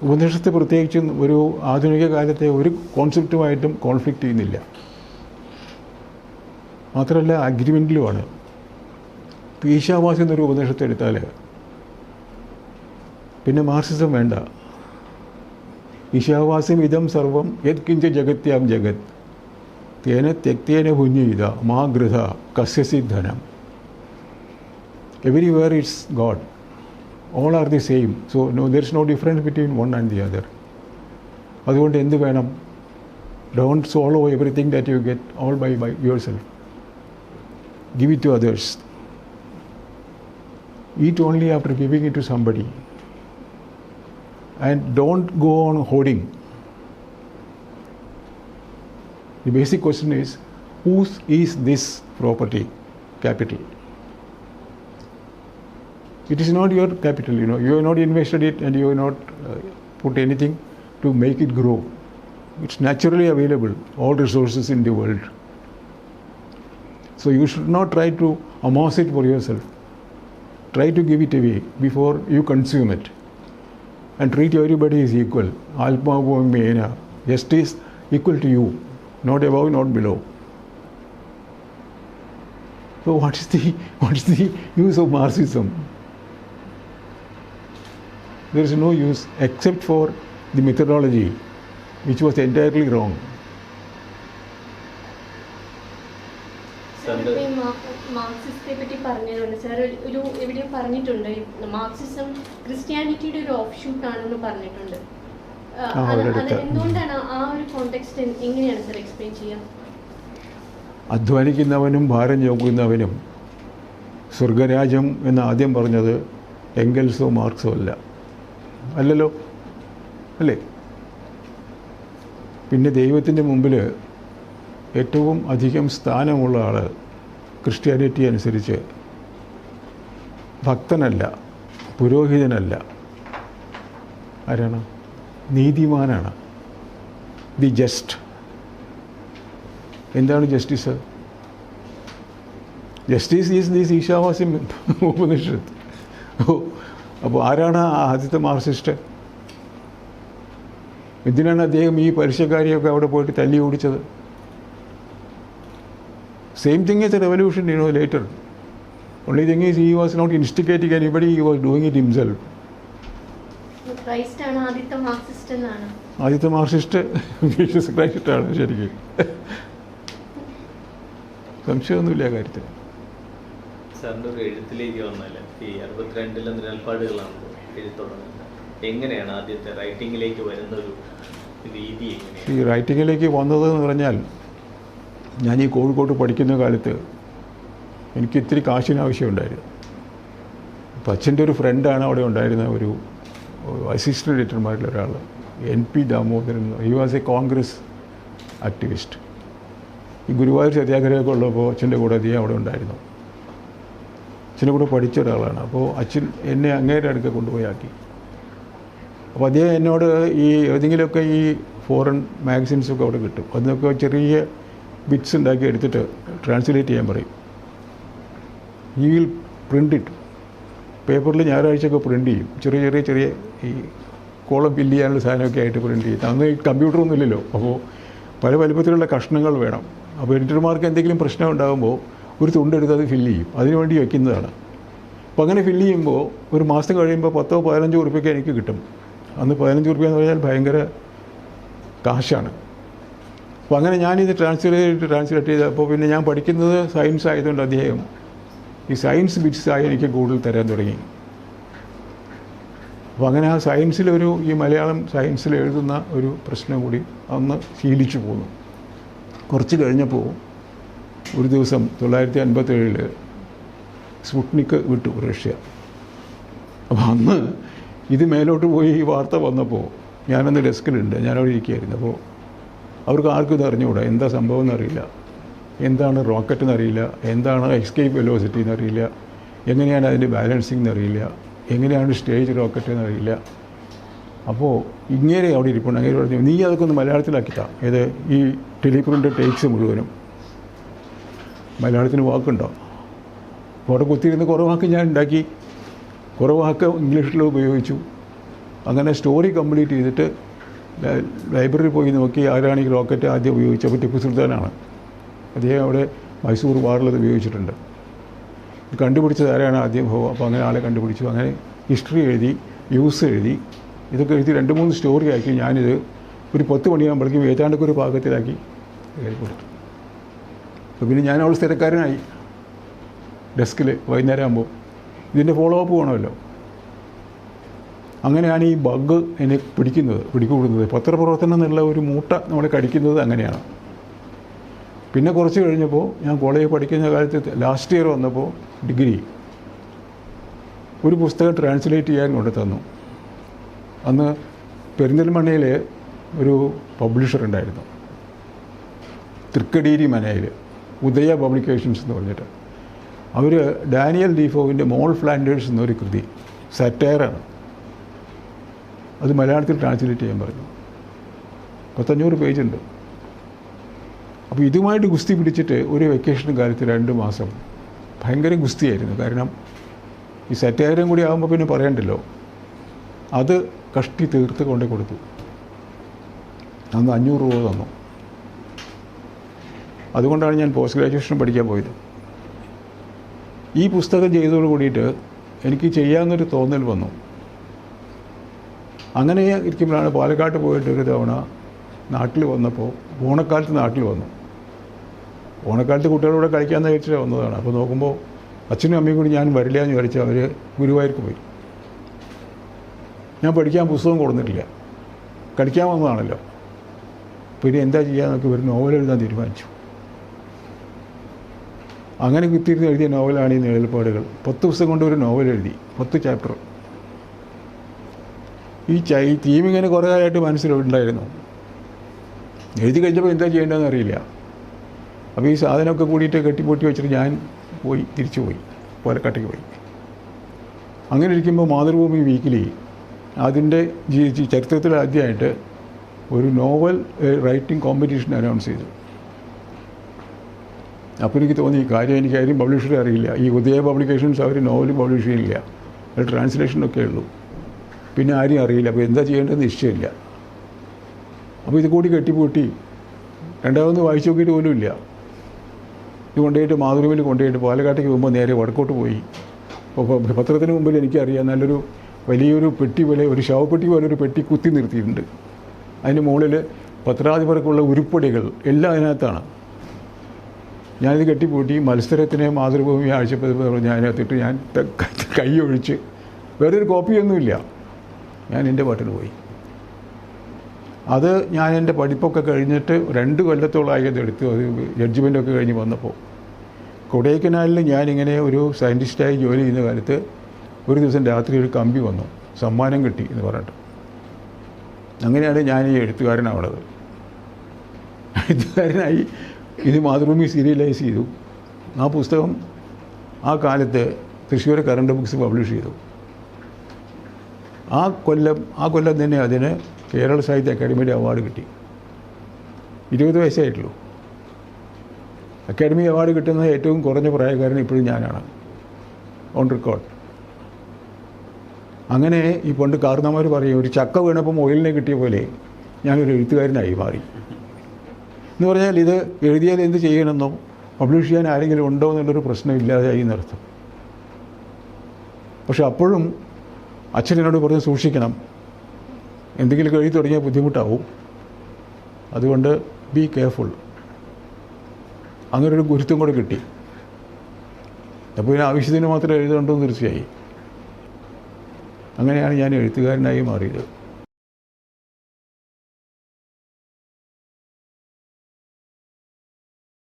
ഉപനിഷത്ത് പ്രത്യേകിച്ചും ഒരു ആധുനിക കാലത്തെ ഒരു കോൺസെപ്റ്റുമായിട്ടും കോൺഫ്ലിക്റ്റ് ചെയ്യുന്നില്ല. മാത്രമല്ല അഗ്രിമെൻറ്റിലുമാണ്. ഈശാവാസ്യം എന്നൊരു ഉപനിഷത്ത് എടുത്താൽ പിന്നെ മാർക്സിസം വേണ്ട. ഈശാവാസ്യം ഇതം സർവം യത് കിഞ്ച ജഗത്യാം ജഗത് തേന ത്യക്തേന ഭുഞ്ജീത മാ ഗൃഹ കസ്യസി ധനം. Everywhere it's God. All are the same. So no, there is no difference between one and the other. അതുകൊണ്ട് എന്ത് വേണം? Don't swallow everything that you get all by yourself. Give it to others. Eat only after giving it to somebody. And don't go on hoarding. The basic question is, whose is this property, capital? It is not your capital, you have not invested it and you have not put anything to make it grow. It's naturally available, all resources in the world. So you should not try to amass it for yourself. Try to give it away before you consume it. And treat everybody as equal. Alpa Mena. Justice equal to you, not above, not below. So what is the use of Marxism? There is no use except for the methodology, which was entirely wrong. മാർക്സിസത്തെ പറ്റി പറഞ്ഞതുകൊണ്ട് sir ഒരു എവിടെയും പറഞ്ഞിട്ടുണ്ട് Marxism ക്രിസ്ത്യാനിറ്റിയുടെ ഒരു of shoot ആണെന്ന് പറഞ്ഞിട്ടുണ്ട്. അത് എന്തുകൊണ്ടാണ് ആ ഒരു കോണ്ടെക്സ്റ്റ് എങ്ങനെയാണ് സാർ എക്സ്പ്ലെയിൻ ചെയ്യുക? അധ്വാനിക്കുന്നവനും ഭാരം ചുമക്കുന്നവനും സ്വർഗരാജ്യം എന്ന് ആദ്യം പറഞ്ഞത് എംഗൽസോ മാർക്സോ അല്ലല്ലോ, അല്ലേ? പിന്നെ ദൈവത്തിൻ്റെ മുമ്പിൽ ഏറ്റവും അധികം സ്ഥാനമുള്ള ആൾ ക്രിസ്ത്യാനിറ്റി അനുസരിച്ച് ഭക്തനല്ല, പുരോഹിതനല്ല, ആരാണ്? നീതിമാനാണ്, ദി ജസ്റ്റ്. എന്താണ് ജസ്റ്റിസ്? ജസ്റ്റിസ് ഈസ് ദീസ് ഈശാവാസ്യം ഉപനിഷത്ത്. അപ്പോൾ ആരാണ് ആ ആദ്യത്തെ മാർക്സിസ്റ്റ്? എന്തിനാണ് അദ്ദേഹം ഈ പലിശക്കാരിയൊക്കെ അവിടെ പോയിട്ട് തല്ലി ഓടിച്ചത്? Same thing is a revolution, later. Only thing is he was not instigating anybody, he was doing it himself. ആദ്യത്തെ മാർക്സിസ്റ്റ് ജീസസ് ക്രൈസ്റ്റാണ് ശരിക്കും. സംശയമൊന്നുമില്ല കാര്യത്തിൽ. സാറിൻ്റെ ഒരു എഴുത്തിലേക്ക് വന്നാൽ ഈ 62 നിഴൽപ്പാടുകളാണ് എഴുത്തുള്ളത്. എങ്ങനെയാണ് ആദ്യത്തെ റൈറ്റിങ്ങിലേക്ക് വരുന്ന ഒരു രീതി? ഈ റൈറ്റിങ്ങിലേക്ക് വന്നതെന്ന് പറഞ്ഞാൽ, ഞാൻ ഈ കോഴിക്കോട്ട് പഠിക്കുന്ന കാലത്ത് എനിക്ക് ഇത്തിരി കാശിന് ആവശ്യമുണ്ടായിരുന്നു. അപ്പോൾ അച്ഛൻ്റെ ഒരു ഫ്രണ്ടാണ് അവിടെ ഉണ്ടായിരുന്ന ഒരു അസിസ്റ്റൻ്റ് എഡിറ്റർമാരിൽ ഒരാൾ, NP Damodaran. He was A Congress activist. ഈ ഗുരുവായൂർ സത്യാഗ്രഹമൊക്കെ ഉള്ളപ്പോൾ അച്ഛൻ്റെ കൂടെ അദ്ദേഹം അവിടെ ഉണ്ടായിരുന്നു. അച്ഛൻ്റെ കൂടെ പഠിച്ച ഒരാളാണ്. അപ്പോൾ അച്ഛൻ എന്നെ അങ്ങേരുടെ അടുക്ക കൊണ്ടുപോയി ആക്കി. അപ്പോൾ അദ്ദേഹം എന്നോട് ഈ ഏതെങ്കിലുമൊക്കെ ഈ ഫോറിൻ മാഗസിൻസൊക്കെ അവിടെ കിട്ടും, അതിനൊക്കെ ചെറിയ ബിറ്റ്സ് ഉണ്ടാക്കി എടുത്തിട്ട് ട്രാൻസ്ലേറ്റ് ചെയ്യാൻ പറയും. ഈ വിൽ പ്രിൻ്റ് ഇറ്റ് പേപ്പറിൽ ഞായറാഴ്ചയൊക്കെ പ്രിൻ്റ് ചെയ്യും. ചെറിയ ഈ കോളം ഫില്ല് ചെയ്യാനുള്ള സാധനമൊക്കെ ആയിട്ട് പ്രിൻ്റ് ചെയ്യും. അന്ന് ഈ കമ്പ്യൂട്ടറൊന്നും ഇല്ലല്ലോ, അപ്പോൾ പല വലുപ്പത്തിലുള്ള കഷ്ണങ്ങൾ വേണം. അപ്പോൾ എഡിറ്റർമാർക്ക് എന്തെങ്കിലും പ്രശ്നം ഉണ്ടാകുമ്പോൾ ഒരു തുണ്ടെടുത്ത് അത് ഫില്ല് ചെയ്യും, അതിനുവേണ്ടി വയ്ക്കുന്നതാണ്. അപ്പോൾ അങ്ങനെ ഫില്ല് ചെയ്യുമ്പോൾ ഒരു മാസം കഴിയുമ്പോൾ 10-15 ഉറുപ്പിക എനിക്ക് കിട്ടും. അന്ന് 15 ഉറുപ്പിക എന്ന് പറഞ്ഞാൽ ഭയങ്കര കാശാണ്. അപ്പോൾ അങ്ങനെ ഞാനിത് ട്രാൻസ്ലേറ്റ് ചെയ്തപ്പോൾ പിന്നെ ഞാൻ പഠിക്കുന്നത് സയൻസ് ആയതുകൊണ്ട് അദ്ദേഹം ഈ സയൻസ് ബിറ്റ്സായി എനിക്ക് കൂടുതൽ തരാൻ തുടങ്ങി. അപ്പോൾ അങ്ങനെ ആ സയൻസിലൊരു ഈ മലയാളം സയൻസിൽ എഴുതുന്ന ഒരു പ്രശ്നം കൂടി അന്ന് ശീലിച്ചു പോന്നു. കുറച്ച് കഴിഞ്ഞപ്പോൾ ഒരു ദിവസം 1957 സ്പുട്നിക് വിട്ടു റഷ്യ. അപ്പോൾ അന്ന് ഇത് മേലോട്ട് പോയി ഈ വാർത്ത വന്നപ്പോൾ ഞാനന്ന് ഡെസ്കിലുണ്ട്, ഞാനവിടെ ഇരിക്കുകയായിരുന്നു. അപ്പോൾ അവർക്ക് ആർക്കും ഇത് അറിഞ്ഞുകൂടാ, എന്താ സംഭവം എന്നറിയില്ല, എന്താണ് റോക്കറ്റ് എന്നറിയില്ല, എന്താണ് എസ്കേപ്പ് വെലോസിറ്റി എന്നറിയില്ല, എങ്ങനെയാണ് അതിൻ്റെ ബാലൻസിങ് എന്നറിയില്ല, എങ്ങനെയാണ് സ്റ്റേജ് റോക്കറ്റ് എന്നറിയില്ല. അപ്പോൾ ഇങ്ങനെ അവിടെ ഇരിപ്പുണ്ട്. അങ്ങനെ പറഞ്ഞു, നീ അതൊക്കെ ഒന്ന് മലയാളത്തിലാക്കിത്താ, ഏത് ഈ ടെലിപ്രിൻ്റ് ടേക്സ് മുഴുവനും മലയാളത്തിന് വാക്കുണ്ടോ? അപ്പോൾ അവിടെ കുത്തിയിരുന്ന് കുറേ വാക്ക് ഞാൻ ഉണ്ടാക്കി, കുറേ വാക്ക് ഇംഗ്ലീഷിൽ ഉപയോഗിച്ചു. അങ്ങനെ സ്റ്റോറി കംപ്ലീറ്റ് ചെയ്തിട്ട് ലൈബ്രറിയിൽ പോയി നോക്കി ആരാണ് ഈ റോക്കറ്റ് ആദ്യം ഉപയോഗിച്ചപ്പോൾ ടിപ്പു സുൽത്താനാണ്. അദ്ദേഹം അവിടെ മൈസൂർ വാറിലത് ഉപയോഗിച്ചിട്ടുണ്ട്. കണ്ടുപിടിച്ചത് ആരാണ് ആദ്യം അപ്പോൾ അങ്ങനെ ആളെ കണ്ടുപിടിച്ചു. അങ്ങനെ ഹിസ്റ്ററി എഴുതി, ന്യൂസ് എഴുതി, ഇതൊക്കെ എഴുതി 2-3 സ്റ്റോറി ആക്കി ഞാനിത് ഒരു 10 മണിയാകുമ്പോഴേക്കും ഏതാണ്ടൊക്കെ ഒരു പാകത്തിലാക്കി കയറി കൊടുത്തു. അപ്പോൾ പിന്നെ ഞാൻ അവൾ സ്ഥിരക്കാരനായി ഡെസ്കിൽ വൈകുന്നേരം ആകുമ്പോൾ ഇതിൻ്റെ ഫോളോ അപ്പ് വേണമല്ലോ. അങ്ങനെയാണ് ഈ ബഗ് എന്നെ പിടികൂടുന്നത്. പത്രപ്രവർത്തനം എന്നുള്ള ഒരു മൂട്ട നമ്മളെ കടിക്കുന്നത് അങ്ങനെയാണ്. പിന്നെ കുറച്ച് കഴിഞ്ഞപ്പോൾ ഞാൻ കോളേജിൽ പഠിക്കുന്ന കാലത്ത് ലാസ്റ്റ് ഇയർ വന്നപ്പോൾ ഡിഗ്രി ഒരു പുസ്തകം ട്രാൻസ്ലേറ്റ് ചെയ്യാൻ കൊണ്ടു തന്നു. അന്ന് പെരിന്തൽമണ്ണയിൽ ഒരു പബ്ലിഷർ ഉണ്ടായിരുന്നു, തൃക്കടീരി മനയിൽ, ഉദയ പബ്ലിക്കേഷൻസ് എന്ന് പറഞ്ഞിട്ട്. അവർ ഡാനിയൽ ഡീഫോവിൻ്റെ മോൾ ഫ്ലാൻഡേഴ്സ് എന്നൊരു കൃതി സറ്റയറാണ്, അത് മലയാളത്തിൽ ട്രാൻസ്ലേറ്റ് ചെയ്യാൻ പറഞ്ഞു. 1,500 പേജുണ്ട്. അപ്പോൾ ഇതുമായിട്ട് ഗുസ്തി പിടിച്ചിട്ട് ഒരു വെക്കേഷൻ കാലത്ത് 2 മാസം ഭയങ്കര ഗുസ്തിയായിരുന്നു. കാരണം ഈ സറ്റയറും കൂടി ആകുമ്പോൾ പിന്നെ പറയണ്ടല്ലോ. അത് കഷ്ടി തീർത്ത് കൊണ്ടു കൊടുത്തു. അന്ന് 500 രൂപ തന്നു. അതുകൊണ്ടാണ് ഞാൻ പോസ്റ്റ് ഗ്രാജുവേഷൻ പഠിക്കാൻ പോയത്. ഈ പുസ്തകം ചെയ്തതോട് കൂടിയിട്ട് എനിക്ക് ചെയ്യാമെന്നൊരു തോന്നൽ വന്നു. അങ്ങനെ ഇരിക്കുമ്പോഴാണ് പാലക്കാട്ട് പോയിട്ട് ഒരു തവണ നാട്ടിൽ വന്നപ്പോൾ, ഓണക്കാലത്ത് നാട്ടിൽ വന്നു. ഓണക്കാലത്ത് കുട്ടികളോട് കളിക്കാമെന്ന് വെച്ചിട്ട് വന്നതാണ്. അപ്പോൾ നോക്കുമ്പോൾ അച്ഛനും അമ്മയും കൂടി ഞാൻ വരില്ല എന്ന് വിചാരിച്ചാൽ അവർ ഗുരുവായൂർക്ക് പോയി. ഞാൻ പഠിക്കാൻ പുസ്തകം കൊടുത്തിട്ടില്ല, കളിക്കാൻ വന്നതാണല്ലോ. പിന്നെ എന്താ ചെയ്യാന്നൊക്കെ ഒരു നോവൽ എഴുതാൻ തീരുമാനിച്ചു. അങ്ങനെ കുത്തിയിരുന്ന് എഴുതിയ നോവലാണ് ഈ നിഴൽപ്പാടുകൾ. 10 ദിവസം കൊണ്ട് ഒരു നോവൽ എഴുതി, 10 ചാപ്റ്റർ. ഈ തീം ഇങ്ങനെ കുറേ ആയിട്ട് മനസ്സിലുണ്ടായിരുന്നു. എഴുതി കഴിഞ്ഞപ്പോൾ എന്താ ചെയ്യേണ്ടതെന്ന് അറിയില്ല. അപ്പോൾ ഈ സാധനമൊക്കെ കൂടിയിട്ട് കെട്ടിപ്പൊട്ടി വെച്ചിട്ട് ഞാൻ തിരിച്ചു പോയി, പാലക്കാട്ടേക്ക് പോയി. അങ്ങനെ ഇരിക്കുമ്പോൾ മാതൃഭൂമി വീക്കിലി അതിൻ്റെ ചരിത്രത്തിൽ ആദ്യമായിട്ട് ഒരു നോവൽ റൈറ്റിംഗ് കോമ്പറ്റീഷൻ അനൗൺസ് ചെയ്തു. അപ്പോൾ എനിക്ക് തോന്നി ഈ കാര്യം എനിക്ക് ആരും പബ്ലിഷറെ അറിയില്ല. ഈ ഉദയ പബ്ലിക്കേഷൻസ് അവർ നോവൽ പബ്ലിഷ് ചെയ്യില്ല, അത് ട്രാൻസ്ലേഷനൊക്കെ ഉള്ളൂ. പിന്നെ ആരും അറിയില്ല. അപ്പോൾ എന്താ ചെയ്യേണ്ടതെന്ന് നിശ്ചയമില്ല. അപ്പോൾ ഇത് കൂടി കെട്ടിപ്പൂട്ടി രണ്ടാമത് വായിച്ചു നോക്കിയിട്ട് പോലും ഇല്ല. ഇത് കൊണ്ടുപോയിട്ട് മാതൃഭൂമിയിൽ കൊണ്ടുപോയിട്ട് പാലക്കാട്ടേക്ക് പോകുമ്പോൾ നേരെ വടക്കോട്ട് പോയി. അപ്പോൾ പത്രത്തിന് മുമ്പിൽ എനിക്കറിയാം നല്ലൊരു വലിയൊരു പെട്ടി പോലെ, ഒരു ശവപ്പെട്ടി പോലെ ഒരു പെട്ടി കുത്തി നിർത്തിയിട്ടുണ്ട്. അതിന് മുകളിൽ പത്രാധിപർക്കുള്ള ഉരുപ്പടികൾ എല്ലാം അതിനകത്താണ്. ഞാനിത് കെട്ടിപ്പൂട്ടി മത്സരത്തിന് മാതൃഭൂമി ആഴ്ചപ്പതിപ്പ് പറഞ്ഞ് അതിനകത്തിട്ട് ഞാൻ കൈ ഒഴിച്ച്, വേറൊരു കോപ്പിയൊന്നുമില്ല, ഞാൻ എൻ്റെ പാട്ടിന് പോയി. അത് ഞാൻ എൻ്റെ പഠിപ്പൊക്കെ കഴിഞ്ഞിട്ട് 2 കൊല്ലത്തോളമായി അതെടുത്തു. അത് ജഡ്ജ്മെൻറ്റൊക്കെ കഴിഞ്ഞ് വന്നപ്പോൾ കൊടൈക്കനാലിൽ ഞാനിങ്ങനെ ഒരു സയൻറ്റിസ്റ്റായി ജോലി ചെയ്യുന്ന കാലത്ത് ഒരു ദിവസം രാത്രി ഒരു കമ്പി വന്നു, സമ്മാനം കിട്ടി എന്ന് പറഞ്ഞിട്ട്. അങ്ങനെയാണ് ഞാൻ ഈ എഴുത്തുകാരനാവുന്നത്. എഴുത്തുകാരനായി ഇത് മാതൃഭൂമി സീരിയലൈസ് ചെയ്തു. ആ പുസ്തകം ആ കാലത്ത് തൃശ്ശൂർ കറണ്ട് ബുക്സ് പബ്ലിഷ് ചെയ്തു. ആ കൊല്ലം തന്നെ അതിന് കേരള സാഹിത്യ അക്കാദമിയുടെ അവാർഡ് കിട്ടി. 20 വയസ്സായിട്ടുള്ളൂ. അക്കാദമി അവാർഡ് കിട്ടുന്ന ഏറ്റവും കുറഞ്ഞ പ്രായക്കാരൻ ഇപ്പോഴും ഞാനാണ്, ഓൺ റെക്കോർഡ്. അങ്ങനെ ഈ പണ്ട് കാരണവന്മാർ പറയും, ഒരു ചക്ക വീണപ്പം ഓയിലിനെ കിട്ടിയ പോലെ ഞാനൊരു എഴുത്തുകാരനായി മാറി എന്ന് പറഞ്ഞാൽ, ഇത് എഴുതിയാൽ എന്ത് ചെയ്യണമെന്നോ പബ്ലിഷ് ചെയ്യാൻ ആരെങ്കിലും ഉണ്ടോ എന്നുള്ളൊരു പ്രശ്നമില്ലാതായി എന്നർത്ഥം. പക്ഷെ അപ്പോഴും അച്ഛൻ എന്നോട് പറഞ്ഞ് സൂക്ഷിക്കണം, എന്തെങ്കിലും എഴുതി തുടങ്ങിയാൽ ബുദ്ധിമുട്ടാവും, അതുകൊണ്ട് ബി കെയർഫുൾ. അങ്ങനൊരു ഗുരുത്വം കൂടെ കിട്ടി. അപ്പോൾ ഇതിന് ആവശ്യത്തിന് മാത്രം എഴുതേണ്ടോ തീർച്ചയായി. അങ്ങനെയാണ് ഞാൻ എഴുത്തുകാരനായി മാറിയത്.